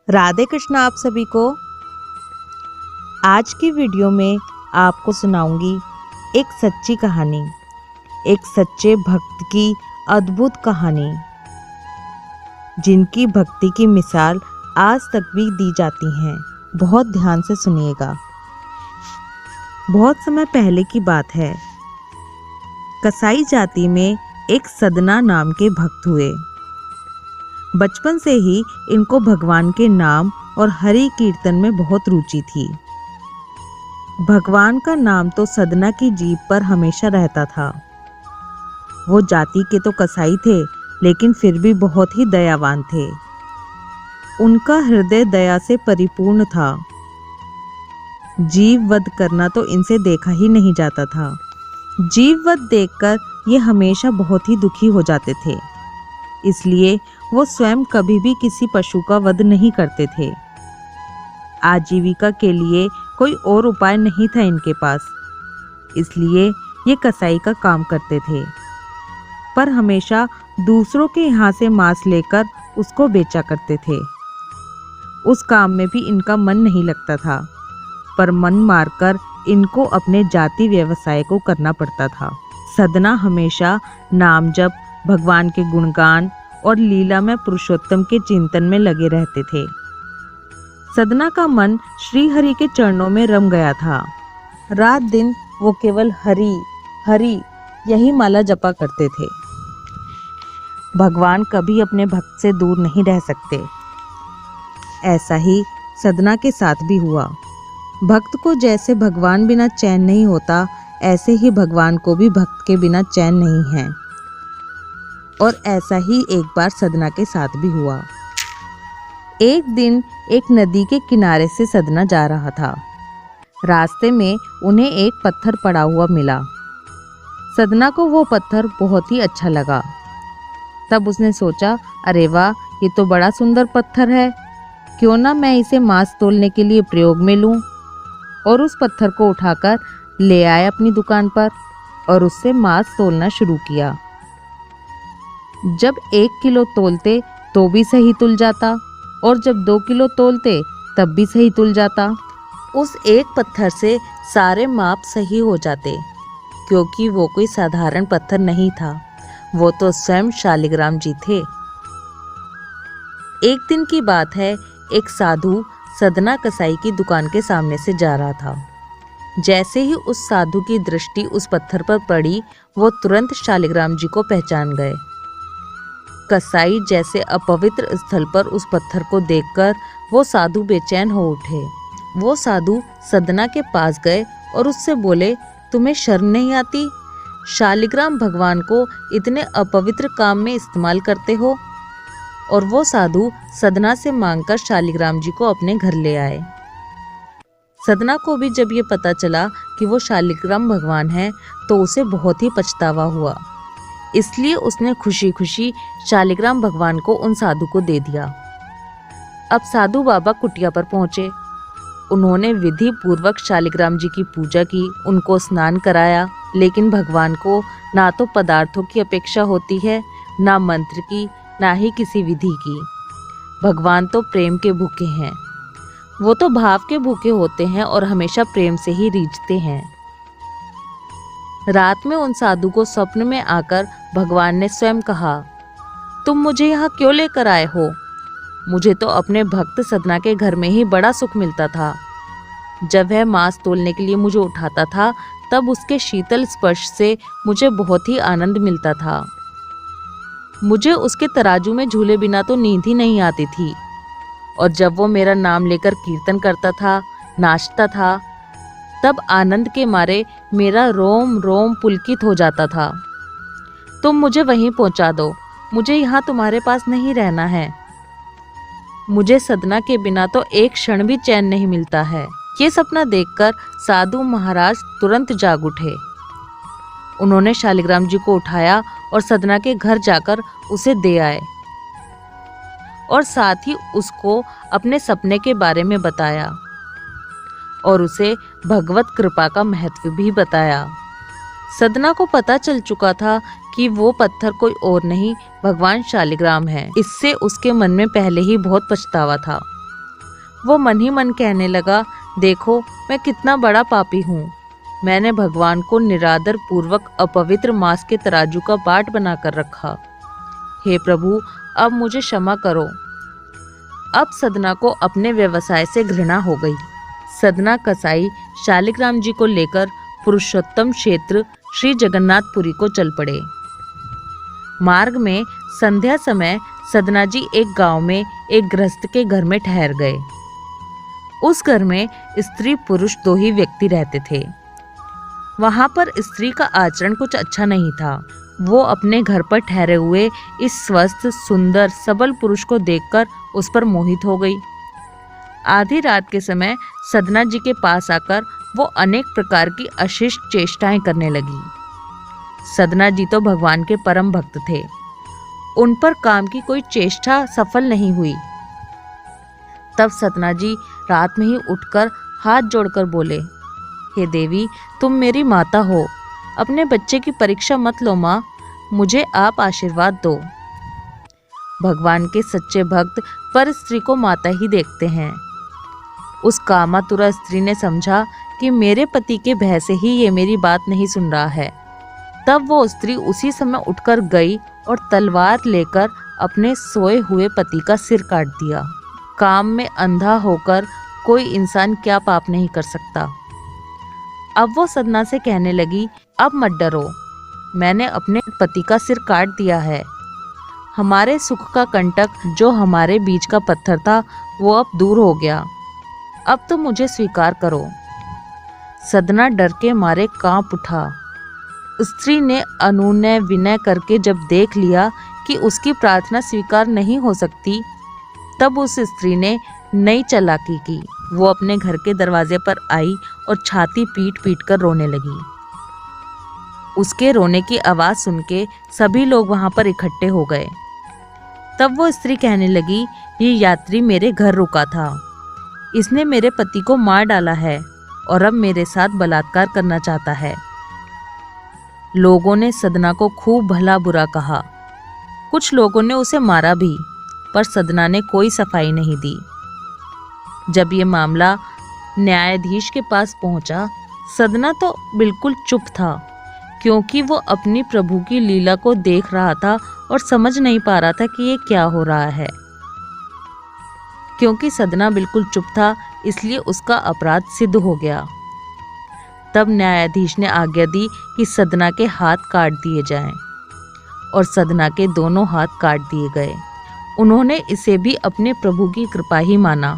राधे कृष्ण आप सभी को। आज की वीडियो में आपको सुनाऊंगी एक सच्ची कहानी, एक सच्चे भक्त की अद्भुत कहानी, जिनकी भक्ति की मिसाल आज तक भी दी जाती हैं। बहुत ध्यान से सुनिएगा। बहुत समय पहले की बात है। कसाई जाति में एक सदना नाम के भक्त हुए। बचपन से ही इनको भगवान के नाम और हरि कीर्तन में बहुत रुचि थी। भगवान का नाम तो सदना की जीभ पर हमेशा रहता था। वो जाति के तो कसाई थे, लेकिन फिर भी बहुत ही दयावान थे। उनका हृदय दया से परिपूर्ण था। जीव वध करना तो इनसे देखा ही नहीं जाता था। जीव वध देखकर ये हमेशा बहुत ही दुखी हो जाते थे। इसलिए वो स्वयं कभी भी किसी पशु का वध नहीं करते थे। आजीविका के लिए कोई और उपाय नहीं था इनके पास, इसलिए ये कसाई का काम करते थे, पर हमेशा दूसरों के यहाँ से मांस लेकर उसको बेचा करते थे। उस काम में भी इनका मन नहीं लगता था, पर मन मारकर इनको अपने जाति व्यवसाय को करना पड़ता था। सदना हमेशा नाम जप, भगवान के गुणगान और लीला में पुरुषोत्तम के चिंतन में लगे रहते थे। सदना का मन श्री हरि के चरणों में रम गया था। रात दिन वो केवल हरि हरि यही माला जपा करते थे। भगवान कभी अपने भक्त से दूर नहीं रह सकते। ऐसा ही सदना के साथ भी हुआ। भक्त को जैसे भगवान बिना चैन नहीं होता, ऐसे ही भगवान को भी भक्त के बिना चैन नहीं है। और ऐसा ही एक बार सदना के साथ भी हुआ। एक दिन एक नदी के किनारे से सदना जा रहा था। रास्ते में उन्हें एक पत्थर पड़ा हुआ मिला। सदना को वो पत्थर बहुत ही अच्छा लगा। तब उसने सोचा, अरे वाह, ये तो बड़ा सुंदर पत्थर है, क्यों ना मैं इसे मांस तोलने के लिए प्रयोग में लूं। और उस पत्थर को उठाकर ले आया अपनी दुकान पर और उससे मांस तोलना शुरू किया। जब 1 किलो तोलते तो भी सही तुल जाता, और जब 2 किलो तोलते तब भी सही तुल जाता। उस एक पत्थर से सारे माप सही हो जाते, क्योंकि वो कोई साधारण पत्थर नहीं था, वो तो स्वयं शालिग्राम जी थे। एक दिन की बात है, एक साधु सदना कसाई की दुकान के सामने से जा रहा था। जैसे ही उस साधु की दृष्टि उस पत्थर पर पड़ी, वो तुरंत शालिग्राम जी को पहचान गए। कसाई जैसे अपवित्र स्थल पर उस पत्थर को देखकर वो साधु बेचैन हो उठे। वो साधु सदना के पास गए और उससे बोले, तुम्हें शर्म नहीं आती? शालिग्राम भगवान को इतने अपवित्र काम में इस्तेमाल करते हो। और वो साधु सदना से मांगकर शालिग्राम जी को अपने घर ले आए। सदना को भी जब ये पता चला कि वो शालिग्राम भगवान है, तो उसे बहुत ही पछतावा हुआ। इसलिए उसने खुशी खुशी शालिग्राम भगवान को उन साधु को दे दिया। अब साधु बाबा कुटिया पर पहुंचे। उन्होंने विधि पूर्वक शालिग्राम जी की पूजा की, उनको स्नान कराया, लेकिन भगवान को ना तो पदार्थों की अपेक्षा होती है, ना मंत्र की, ना ही किसी विधि की। भगवान तो प्रेम के भूखे हैं। वो तो भाव के भूखे होते हैं और हमेशा प्रेम से ही रीझते हैं। रात में उन साधु को स्वप्न में आकर भगवान ने स्वयं कहा, तुम मुझे यहाँ क्यों लेकर आए हो? मुझे तो अपने भक्त सदना के घर में ही बड़ा सुख मिलता था। जब वह मांस तोलने के लिए मुझे उठाता था, तब उसके शीतल स्पर्श से मुझे बहुत ही आनंद मिलता था। मुझे उसके तराजू में झूले बिना तो नींद ही नहीं आती थी। और जब वो मेरा नाम लेकर कीर्तन करता था, नाचता था, तब आनंद के मारे मेरा रोम रोम पुलकित हो जाता था। तुम मुझे वहीं पहुंचा दो, मुझे यहाँ तुम्हारे पास नहीं रहना है। मुझे सदना के बिना तो एक क्षण भी चैन नहीं मिलता है। ये सपना देखकर साधु महाराज तुरंत जाग उठे। उन्होंने शालिग्राम जी को उठाया और सदना के घर जाकर उसे दे आए, और साथ ही उसको अपने सपने के बारे में बताया और उसे भगवत कृपा का महत्व भी बताया। सदना को पता चल चुका था कि वो पत्थर कोई और नहीं, भगवान शालिग्राम है। इससे उसके मन में पहले ही बहुत पछतावा था। वो मन ही मन कहने लगा, देखो मैं कितना बड़ा पापी हूँ। मैंने भगवान को निरादर पूर्वक अपवित्र मांस के तराजू का बाट बनाकर रखा। हे प्रभु, अब मुझे क्षमा करो। अब सदना को अपने व्यवसाय से घृणा हो गई। सदना कसाई शालिग्राम जी को लेकर पुरुषोत्तम क्षेत्र श्री जगन्नाथपुरी को चल पड़े। मार्ग में संध्या समय सदना जी एक गांव में एक गृहस्थ के घर में ठहर गए। उस घर में स्त्री पुरुष 2 ही व्यक्ति रहते थे। वहां पर स्त्री का आचरण कुछ अच्छा नहीं था। वो अपने घर पर ठहरे हुए इस स्वस्थ सुंदर सबल पुरुष को देखकर उस पर मोहित हो गई। आधी रात के समय सदना जी के पास आकर वो अनेक प्रकार की अशिष्ट चेष्टाएं करने लगी। सदना जी तो भगवान के परम भक्त थे। उन पर काम की कोई चेष्टा सफल नहीं हुई। तब सदना जी रात में ही उठकर हाथ जोड़कर बोले, हे देवी, तुम मेरी माता हो। अपने बच्चे की परीक्षा मत लो माँ, मुझे आप आशीर्वाद दो। भगवान के सच्चे भक्त पर स्त्री को माता ही देखते हैं। उस कामातुरा स्त्री ने समझा कि मेरे पति के भय से ही ये मेरी बात नहीं सुन रहा है। तब वो स्त्री उसी समय उठकर गई और तलवार लेकर अपने सोए हुए पति का सिर काट दिया। काम में अंधा होकर कोई इंसान क्या पाप नहीं कर सकता। अब वो सदना से कहने लगी, अब मत डरो, मैंने अपने पति का सिर काट दिया है। हमारे सुख का कंटक जो हमारे बीच का पत्थर था वो अब दूर हो गया। अब तो मुझे स्वीकार करो। सदना डर के मारे कांप उठा। स्त्री ने अनुनय विनय करके जब देख लिया कि उसकी प्रार्थना स्वीकार नहीं हो सकती, तब उस स्त्री ने नई चालाकी की। वो अपने घर के दरवाजे पर आई और छाती पीट पीट कर रोने लगी। उसके रोने की आवाज़ सुन के सभी लोग वहां पर इकट्ठे हो गए। तब वो स्त्री कहने लगी, ये यात्री मेरे घर रुका था। इसने मेरे पति को मार डाला है और अब मेरे साथ बलात्कार करना चाहता है। लोगों ने सदना को खूब भला बुरा कहा। कुछ लोगों ने उसे मारा भी, पर सदना ने कोई सफाई नहीं दी। जब ये मामला न्यायाधीश के पास पहुंचा, सदना तो बिल्कुल चुप था, क्योंकि वो अपनी प्रभु की लीला को देख रहा था और समझ नहीं पा रहा था कि ये क्या हो रहा है। क्योंकि सदना बिल्कुल चुप था, इसलिए उसका अपराध सिद्ध हो गया। तब न्यायाधीश ने आज्ञा दी कि सदना के हाथ काट दिए जाएं, और सदना के दोनों हाथ काट दिए गए। उन्होंने इसे भी अपने प्रभु की कृपा ही माना।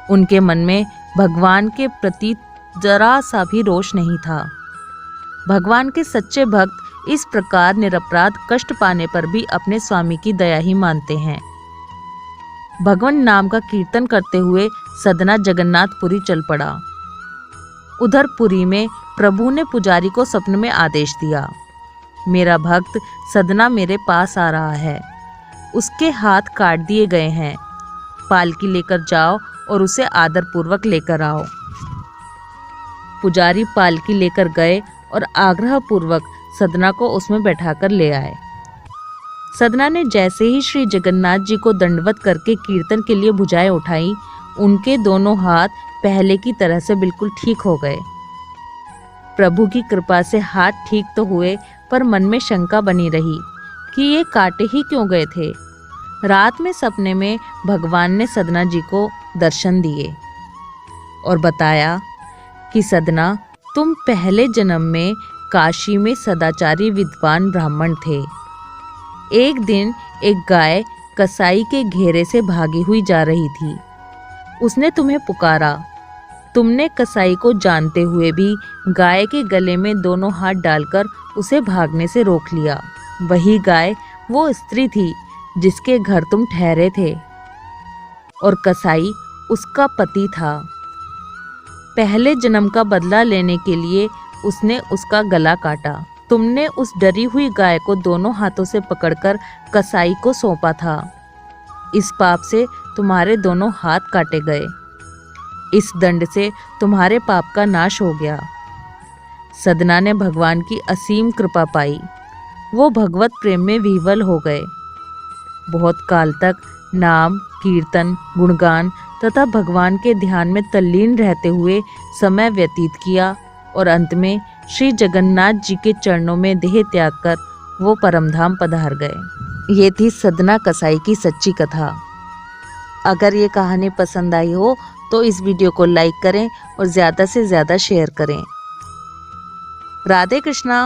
उनके मन में भगवान के प्रति जरा सा भी रोष नहीं था। भगवान के सच्चे भक्त इस प्रकार निरपराध कष्ट पाने पर भी अपने स्वामी की दया ही मानते हैं। भगवान नाम का कीर्तन करते हुए सदना जगन्नाथपुरी चल पड़ा। उधर पुरी में प्रभु ने पुजारी को स्वप्न में आदेश दिया, मेरा भक्त सदना मेरे पास आ रहा है, उसके हाथ काट दिए गए हैं, पालकी लेकर जाओ और उसे आदर पूर्वक लेकर आओ। पुजारी पालकी लेकर गए और आग्रह पूर्वक सदना को उसमें बैठाकर ले आए। सदना ने जैसे ही श्री जगन्नाथ जी को दंडवत करके कीर्तन के लिए भुजाएं उठाई, उनके दोनों हाथ पहले की तरह से बिल्कुल ठीक हो गए। प्रभु की कृपा से हाथ ठीक तो हुए, पर मन में शंका बनी रही कि ये काटे ही क्यों गए थे। रात में सपने में भगवान ने सदना जी को दर्शन दिए और बताया कि सदना, तुम पहले जन्म में काशी में सदाचारी विद्वान ब्राह्मण थे। एक दिन एक गाय कसाई के घेरे से भागी हुई जा रही थी। उसने तुम्हें पुकारा। तुमने कसाई को जानते हुए भी गाय के गले में दोनों हाथ डालकर उसे भागने से रोक लिया। वही गाय वो स्त्री थी जिसके घर तुम ठहरे थे, और कसाई उसका पति था। पहले जन्म का बदला लेने के लिए उसने उसका गला काटा। तुमने उस डरी हुई गाय को दोनों हाथों से पकड़कर कसाई को सौंपा था। इस पाप से तुम्हारे दोनों हाथ काटे गए। इस दंड से तुम्हारे पाप का नाश हो गया। सदना ने भगवान की असीम कृपा पाई। वो भगवत प्रेम में विह्वल हो गए। बहुत काल तक नाम, कीर्तन, गुणगान तथा भगवान के ध्यान में तल्लीन रहते हुए समय व्यतीत किया और अंत में श्री जगन्नाथ जी के चरणों में देह त्याग कर वो परमधाम पधार गए। ये थी सदना कसाई की सच्ची कथा। अगर ये कहानी पसंद आई हो तो इस वीडियो को लाइक करें और ज़्यादा से ज़्यादा शेयर करें। राधे कृष्णा।